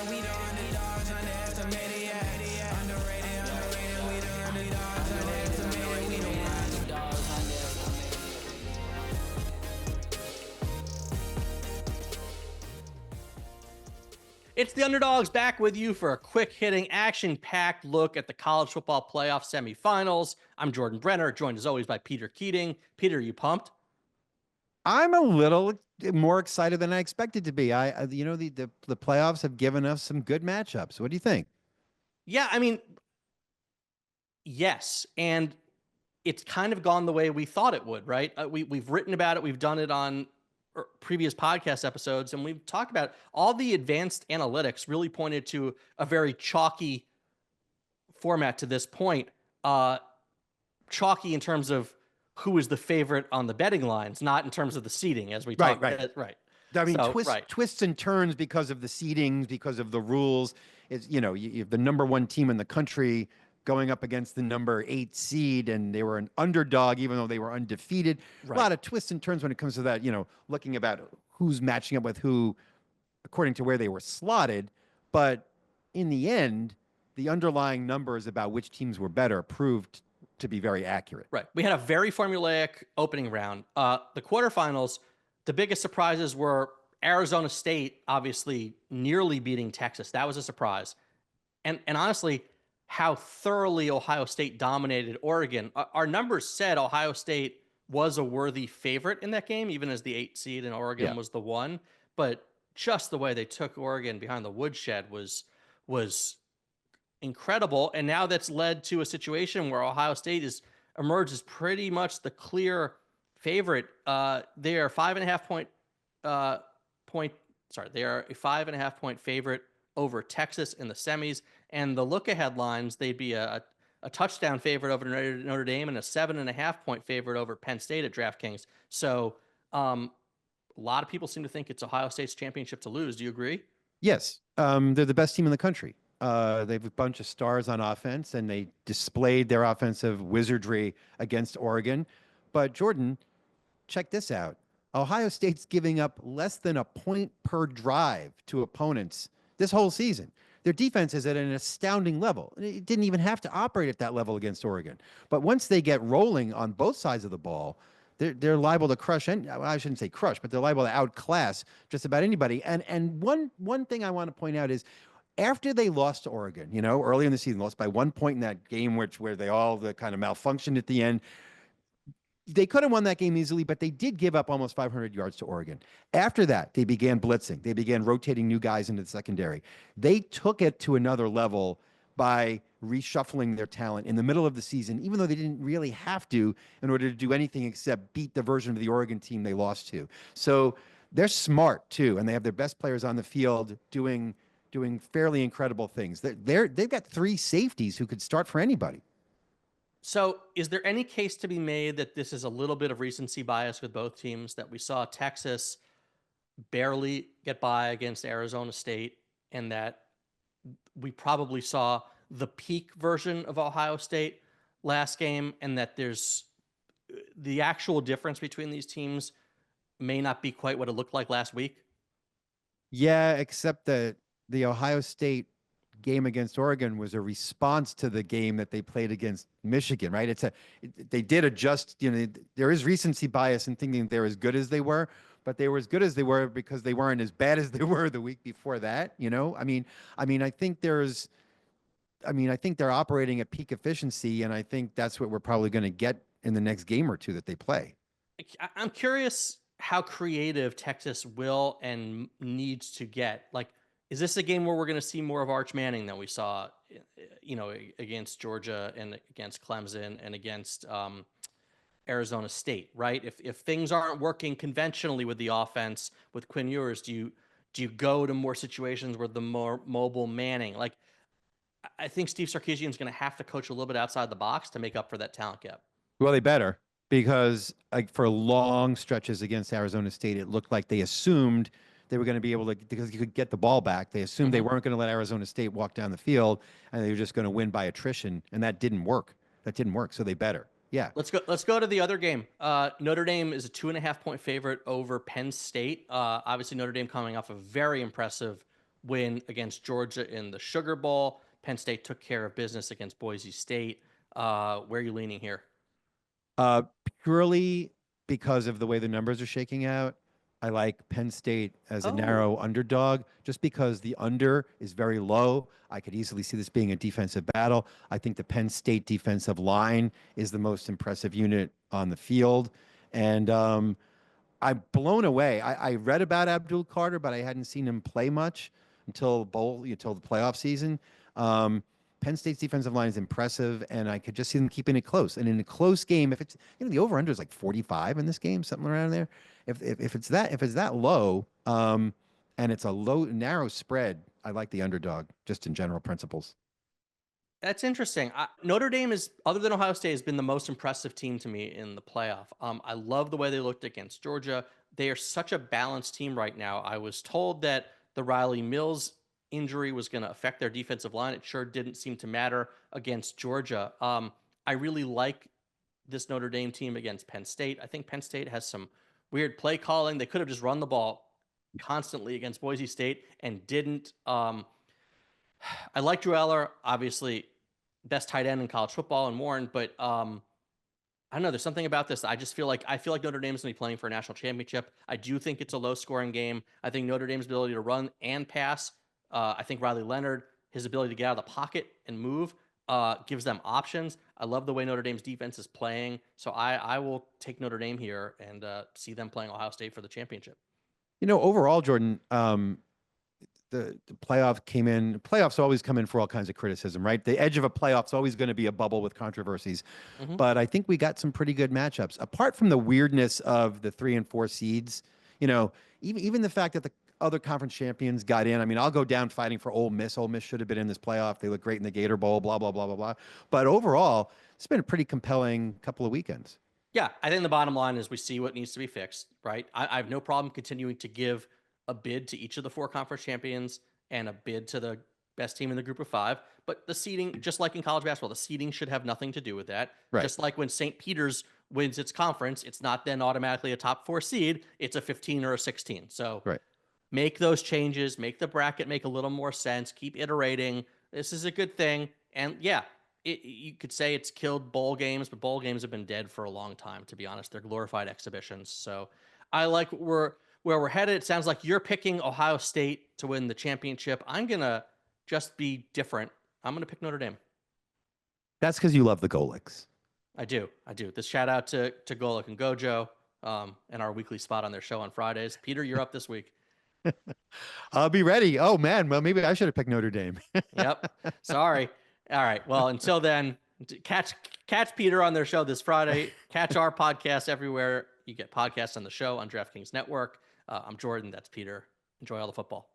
We the underdogs, underestimated, yeah. Underrated, we the underdogs, underestimated, we the underdogs, underestimated. It's the Underdogs back with you for a quick-hitting, action-packed look at the college football playoff semifinals. I'm Jordan Brenner, joined as always by Peter Keating. Peter, you pumped? I'm a little more excited than I expected to be. The playoffs have given us some good matchups. What do you think? Yeah, I mean, yes, and it's kind of gone the way we thought it would, right? We've written about it, we've done it on previous podcast episodes, and we've talked about all the advanced analytics really pointed to a very chalky format to this point. Chalky in terms of who is the favorite on the betting lines, not in terms of the seeding, as we talked. Right. I mean, So, twists and turns because of the seedings, because of the rules. It's, you have the number one team in the country going up against the number 8 seed, and they were an underdog, even though they were undefeated. Right. A lot of twists and turns when it comes to that, looking about who's matching up with who according to where they were slotted. But in the end, the underlying numbers about which teams were better proved to be very accurate. Right. We had a very formulaic opening round. The quarterfinals, the biggest surprises were Arizona State, obviously nearly beating Texas. That was a surprise. And honestly, how thoroughly Ohio State dominated Oregon. Our numbers said Ohio State was a worthy favorite in that game, even as the 8 seed and Oregon was the 1. But just the way they took Oregon behind the woodshed was incredible. And now that's led to a situation where Ohio State is emerged as pretty much the clear favorite. They are 5.5 point they are a 5.5 point favorite over Texas in the semis. And the look ahead lines, they'd be a touchdown favorite over Notre Dame and a 7.5 point favorite over Penn State at DraftKings. So a lot of people seem to think it's Ohio State's championship to lose. Do you agree? Yes. They're the best team in the country. They have a bunch of stars on offense, and they displayed their offensive wizardry against Oregon. But Jordan, check this out. Ohio State's giving up less than a point per drive to opponents this whole season. Their defense is at an astounding level. It didn't even have to operate at that level against Oregon. But once they get rolling on both sides of the ball, they're liable to crush, and I shouldn't say crush, but they're liable to outclass just about anybody. And one thing I want to point out is, after they lost to Oregon, early in the season, lost by 1 point in that game, where they all kind of malfunctioned at the end. They could have won that game easily, but they did give up almost 500 yards to Oregon. After that, they began blitzing. They began rotating new guys into the secondary. They took it to another level by reshuffling their talent in the middle of the season, even though they didn't really have to in order to do anything except beat the version of the Oregon team they lost to. So they're smart, too, and they have their best players on the field doing fairly incredible things. They've got 3 safeties who could start for anybody. So is there any case to be made that this is a little bit of recency bias with both teams, that we saw Texas barely get by against Arizona State, and that we probably saw the peak version of Ohio State last game, and that there's the actual difference between these teams may not be quite what it looked like last week? Yeah, except that the Ohio State game against Oregon was a response to the game that they played against Michigan, right? They did adjust. There is recency bias in thinking they're as good as they were, but they were as good as they were because they weren't as bad as they were the week before that. I think they're operating at peak efficiency, and I think that's what we're probably going to get in the next game or two that they play. I'm curious how creative Texas will and needs to get. Like, is this a game where we're going to see more of Arch Manning than we saw, against Georgia and against Clemson and against Arizona State, right? If things aren't working conventionally with the offense with Quinn Ewers, do you go to more situations where the more mobile Manning? Like, I think Steve Sarkisian is going to have to coach a little bit outside the box to make up for that talent gap. Well, they better, because for long stretches against Arizona State, it looked like they assumed they were going to be able to, because you could get the ball back. They assumed they weren't going to let Arizona State walk down the field, and they were just going to win by attrition, and that didn't work. So they better. Yeah. Let's go to the other game. Notre Dame is a 2.5 point favorite over Penn State. Obviously, Notre Dame coming off a very impressive win against Georgia in the Sugar Bowl. Penn State took care of business against Boise State. Where are you leaning here? Uh, Purely because of the way the numbers are shaking out, I like Penn State as a Oh, narrow underdog, just because the under is very low. I could easily see this being a defensive battle. I think the Penn State defensive line is the most impressive unit on the field. And I'm blown away. I read about Abdul Carter, but I hadn't seen him play much until the playoff season. Um, Penn State's defensive line is impressive, and I could just see them keeping it close. And in a close game, if it's the over under is like 45 in this game, something around there. If it's that low, and it's a narrow spread, I like the underdog just in general principles. that's interesting. Notre Dame is, other than Ohio State, has been the most impressive team to me in the playoff. I love the way they looked against Georgia. They are such a balanced team right now. I was told that the Riley Mills injury was going to affect their defensive line. It sure didn't seem to matter against Georgia. I really like this Notre Dame team against Penn State. I think Penn State has some weird play calling. They could have just run the ball constantly against Boise State and didn't. I like Drew Eller, obviously best tight end in college football and Warren, but I don't know. There's something about this. I feel like Notre Dame's going to be playing for a national championship. I do think it's a low scoring game. I think Notre Dame's ability to run and pass. I think Riley Leonard, his ability to get out of the pocket and move, gives them options. I love the way Notre Dame's defense is playing. So I will take Notre Dame here and see them playing Ohio State for the championship. Overall, Jordan, the playoff came in. Playoffs always come in for all kinds of criticism, right? The edge of a playoff's always going to be a bubble with controversies. Mm-hmm. But I think we got some pretty good matchups. Apart from the weirdness of the 3 and 4 seeds, even the fact that the other conference champions got in. I mean, I'll go down fighting for Ole Miss. Ole Miss should have been in this playoff. They look great in the Gator Bowl, blah, blah, blah, blah, blah. But overall, it's been a pretty compelling couple of weekends. Yeah, I think the bottom line is we see what needs to be fixed, right? I have no problem continuing to give a bid to each of the 4 conference champions and a bid to the best team in the group of 5. But the seeding, just like in college basketball, the seeding should have nothing to do with that. Right. Just like when St. Peter's wins its conference, it's not then automatically a top 4 seed. It's a 15 or a 16. So Right. make those changes, make the bracket make a little more sense, keep iterating. This is a good thing. And yeah, you could say it's killed bowl games, but bowl games have been dead for a long time, to be honest. They're glorified exhibitions. So I like where we're headed. It sounds like you're picking Ohio State to win the championship. I'm going to just be different. I'm going to pick Notre Dame. That's because you love the Golics. I do. This shout out to Golic and Gojo and our weekly spot on their show on Fridays. Peter, you're up this week. I'll be ready. Oh, man. Well, maybe I should have picked Notre Dame. Yep. Sorry. All right. Well, until then, catch Peter on their show this Friday. Catch our podcast everywhere you get podcasts on the show on DraftKings Network. I'm Jordan. That's Peter. Enjoy all the football.